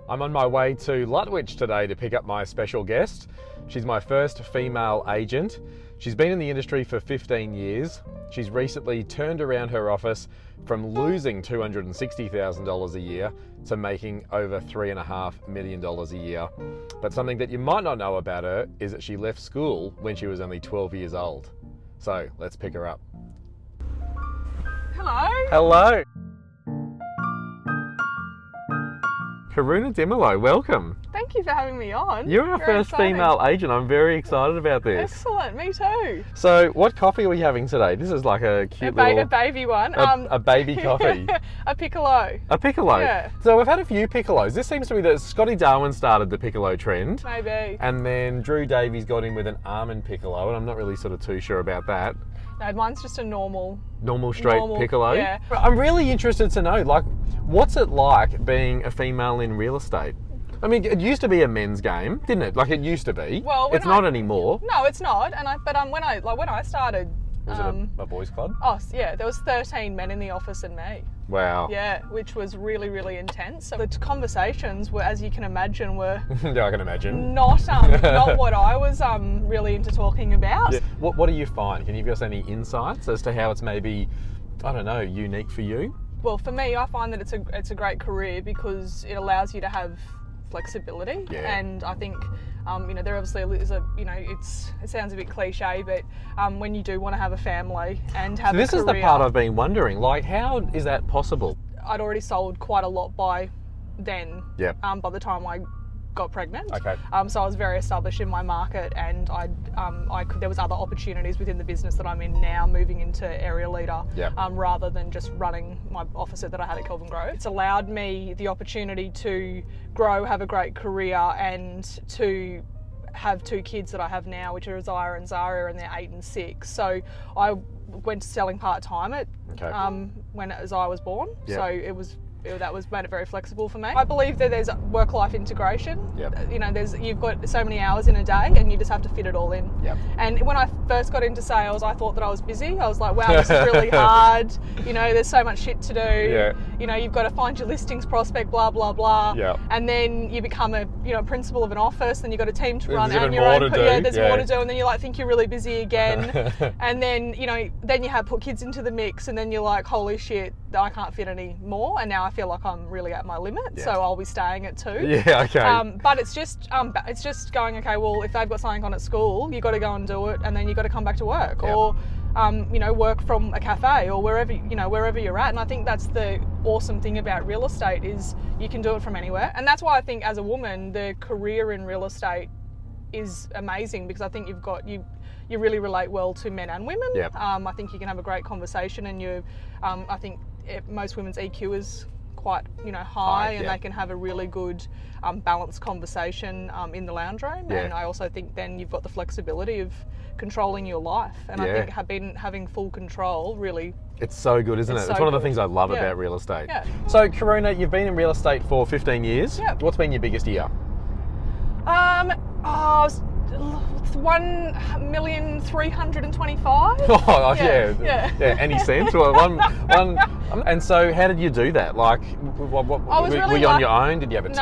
I'm on my way to Lutwyche today to pick up my special guest. She's my first female agent. She's been in the industry for 15 years. She's recently turned around her office from losing $260,000 a year to making over $3.5 million a year. But something that you might not know about her is that she left school when she was only 12 years old. So let's pick her up. Hello. Hello. Karuna Dimelow, welcome. Thank you for having me on. You're our first female agent. I'm very excited about this. Excellent, me too. So, what coffee are we having today? This is like a cute little... A baby one. A baby coffee. A piccolo. A piccolo? Yeah. So, we've had a few piccolos. This seems to be that Scotty Darwin started the piccolo trend. Maybe. And then Drew Davies got in with an almond piccolo, and I'm not really sort of too sure about that. No, mine's just a normal straight piccolo? Yeah. I'm really interested to know, like, what's it like being a female in real estate? I mean, it used to be a men's game, didn't it? Like, it used to be. Well, it's not anymore. No, it's not. And when I started, was it a boys' club? Oh, yeah. There was 13 men in the office and me. Wow. Yeah, which was really, really intense. So the conversations were, as you can imagine, were yeah, I can imagine. Not what I was really into talking about. Yeah. What do you find? Can you give us any insights as to how it's maybe, I don't know, unique for you? Well, for me, I find that it's a great career because it allows you to have flexibility, and I think there obviously is it sounds a bit cliche, but when you do want to have a family and have this a career, is the part I've been wondering, like, how is that possible? I'd already sold quite a lot by then. Yeah. By the time I got pregnant. Okay. So I was very established in my market, and there was other opportunities within the business that I'm in now, moving into area leader, rather than just running my office that I had at Kelvin Grove. It's allowed me the opportunity to grow, have a great career, and to have two kids that I have now, which are Isaiah and Zaria, and they're 8 and 6. So I went to selling part-time when Isaiah was born. Yep. So that made it very flexible for me. I believe that there's work-life integration. Yep. You've got so many hours in a day, and you just have to fit it all in. Yep. And when I first got into sales, I thought that I was busy. I was like, wow, this is really hard. There's so much shit to do. Yeah. You've got to find your listings, prospect, blah blah blah. Yeah. And then you become a principal of an office, and you've got a team to run, there's and even more to do. There's more to do, and then you think you're really busy again, and then then you have put kids into the mix, and then you're like, holy shit, I can't fit any more, and now I feel like I'm really at my limit, so I'll be staying at 2. Yeah, okay. But it's just going, okay, well, if they've got something on at school, you've got to go and do it, and then you've got to come back to work, or work from a cafe, or wherever you're at. And I think that's the awesome thing about real estate, is you can do it from anywhere. And that's why I think as a woman, the career in real estate is amazing, because I think you really relate well to men and women. Yep. I think you can have a great conversation, and I think most women's EQ is quite high, and they can have a really good balanced conversation in the lounge room. And I also think then you've got the flexibility of controlling your life, and I think having full control really, it's so good, isn't it? So it's one of the good. things I love about real estate. Yeah. So Karuna, you've been in real estate for 15 years. Yep. What's been your biggest year? 1,325,000. Oh yeah. Any cents? Well, one. And so, how did you do that? Like, were you on your own? Did you have a team?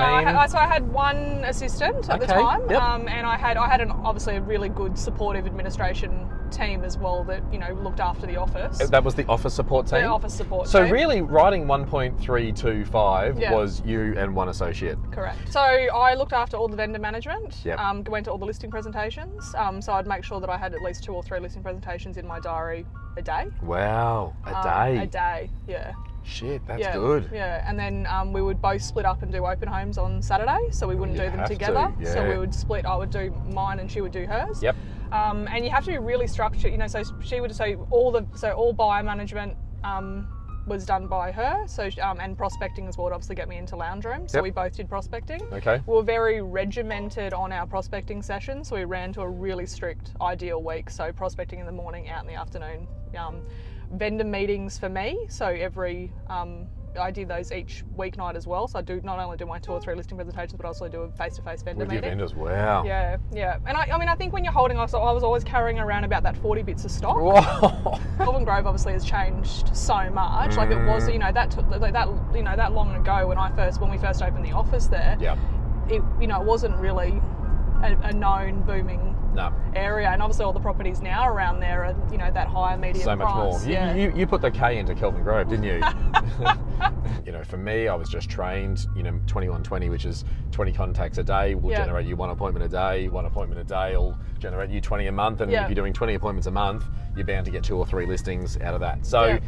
So I had one assistant at the time, and I had obviously a really good supportive administration team as well that looked after the office. That was the office support team? The office support team. So really, writing 1.325 was you and one associate? Correct. So I looked after all the vendor management, Yep. Went to all the listing presentations, so I'd make sure that I had at least 2 or 3 listing presentations in my diary a day. Wow, a day? A day, yeah. Shit, that's good. Yeah, and then we would both split up and do open homes on Saturday, so we wouldn't do them together. So we would split. I would do mine and she would do hers. Yep. And you have to be really structured. So she would say all buyer management was done by her. So and prospecting as well to obviously get me into lounge rooms. So we both did prospecting. Okay. We were very regimented on our prospecting sessions. So we ran to a really strict ideal week. So prospecting in the morning, out in the afternoon. Vendor meetings for me. So every I do those each weeknight as well. So I do not only do my 2 or 3 listing presentations, but also do a face-to-face vendor meeting. With your vendors, wow. Yeah. And I mean, I think when you're holding, I was always carrying around about that 40 bits of stock. Whoa. Kelvin Grove obviously has changed so much. Like it was, that long ago when we first opened the office there. Yeah. It wasn't really a known booming area, and obviously all the properties now around there are that higher medium so price. much more. Yeah. You put the K into Kelvin Grove, didn't you? For me, I was just trained 2120, which is 20 contacts a day will generate you 1 appointment a day. 1 appointment a day will generate you 20 a month, and if you're doing 20 appointments a month, you're bound to get 2 or 3 listings out of that. So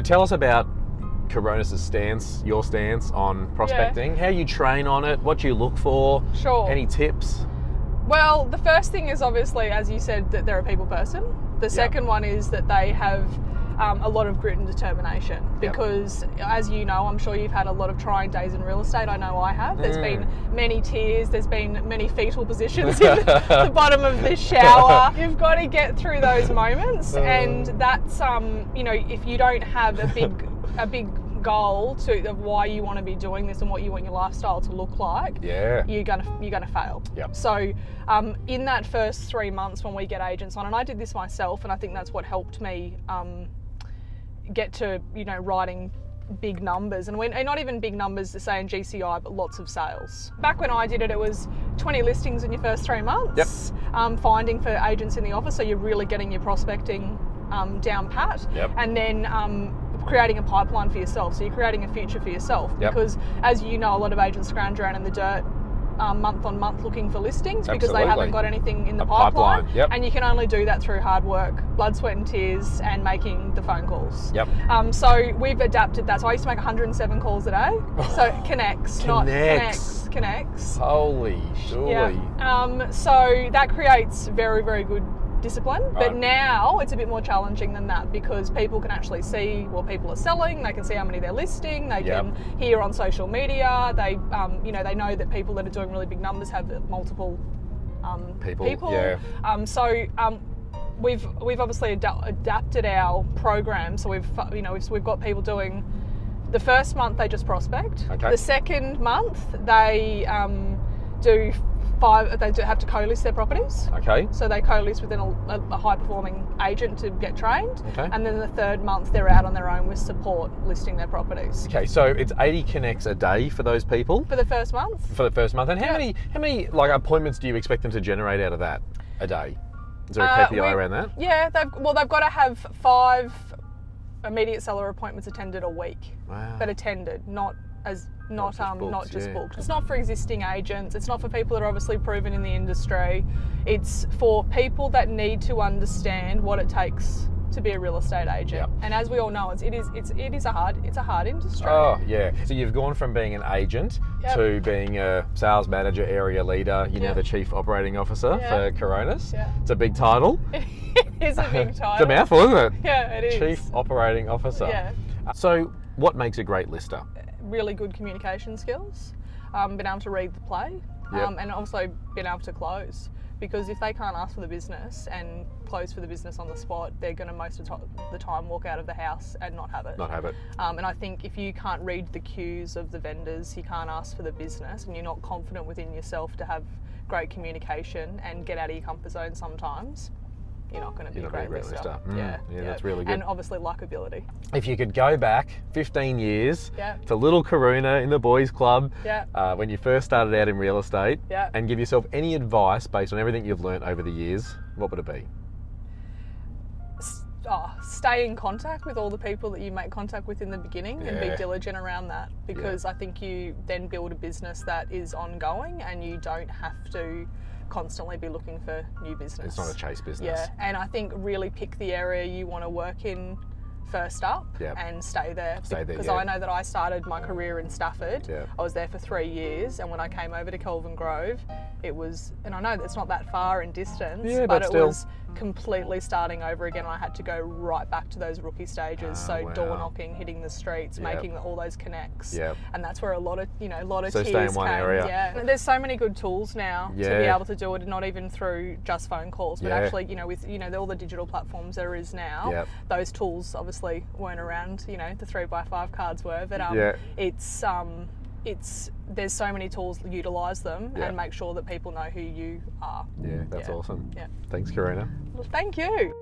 tell us about Coronis' your stance on prospecting, how you train on it, what you look for, any tips? Well, the first thing is obviously, as you said, that they're a people person. The second one is that they have a lot of grit and determination, because as you know, I'm sure you've had a lot of trying days in real estate. I know I have. There's been many tears, there's been many fetal positions in the bottom of the shower. You've got to get through those moments, and that's if you don't have a big goal of why you want to be doing this and what you want your lifestyle to look like, you're gonna fail. So in that first 3 months when we get agents on, and I did this myself, and I think that's what helped me get to writing big numbers, and not even big numbers to say in GCI, but lots of sales. Back when I did it, it was 20 listings in your first 3 months, finding for agents in the office, so you're really getting your prospecting down pat, and then creating a pipeline for yourself. So you're creating a future for yourself, because as you know, a lot of agents scrounge around in the dirt month on month looking for listings because they haven't got anything in the pipeline. And you can only do that through hard work, blood, sweat and tears, and making the phone calls. So we've adapted that. So I used to make 107 calls a day. So connects. Holy surely. So that creates very, very good discipline, but now it's a bit more challenging than that, because people can actually see what people are selling, they can see how many they're listing, they can hear on social media, they they know that people that are doing really big numbers have multiple people. We've obviously adapted our program, so we've got people doing the first month they just prospect. The second month they do 5. They have to co-list their properties. So they co-list within a high-performing agent to get trained. And then the third month they're out on their own with support listing their properties. So it's 80 connects a day for those people for the first month. And how many like appointments do you expect them to generate out of that a day? Is there a KPI around that? They've got to have 5 immediate seller appointments attended a week. But attended, not just booked. It's not for existing agents. It's not for people that are obviously proven in the industry. It's for people that need to understand what it takes to be a real estate agent. And as we all know, it is a hard industry. So you've gone from being an agent to being a sales manager, area leader. You're now the chief operating officer for Coronis. It's a big title. It is a big title. It's a mouthful, isn't it? It is. Chief operating officer. So what makes a great lister? Really good communication skills, being able to read the play, and also being able to close. Because if they can't ask for the business and close for the business on the spot, they're going to most of the time walk out of the house and not have it. And I think if you can't read the cues of the vendors, you can't ask for the business, and you're not confident within yourself to have great communication and get out of your comfort zone sometimes, you're not going to be a great lister. That's really good. And obviously likability. If you could go back 15 years to little Karuna in the boys club when you first started out in real estate and give yourself any advice based on everything you've learnt over the years, what would it be? Stay in contact with all the people that you make contact with in the beginning and be diligent around that, because I think you then build a business that is ongoing and you don't have to constantly be looking for new business. It's not a chase business. And I think really pick the area you want to work in first up and stay there. Because I know that I started my career in Stafford. I was there for 3 years, and when I came over to Kelvin Grove, it was, and I know that it's not that far in distance, but it was completely starting over again. I had to go right back to those rookie stages. Door knocking, hitting the streets, making all those connects. And that's where a lot of so tears stay in one came. area. And there's so many good tools now to be able to do it, not even through just phone calls, but actually, with all the digital platforms there is now, those tools obviously obviously weren't around, you know, the 3x5 cards were, but it's there's so many tools, utilise them and make sure that people know who you are. Yeah, that's awesome. Yeah. Thanks, Karuna. Well, thank you.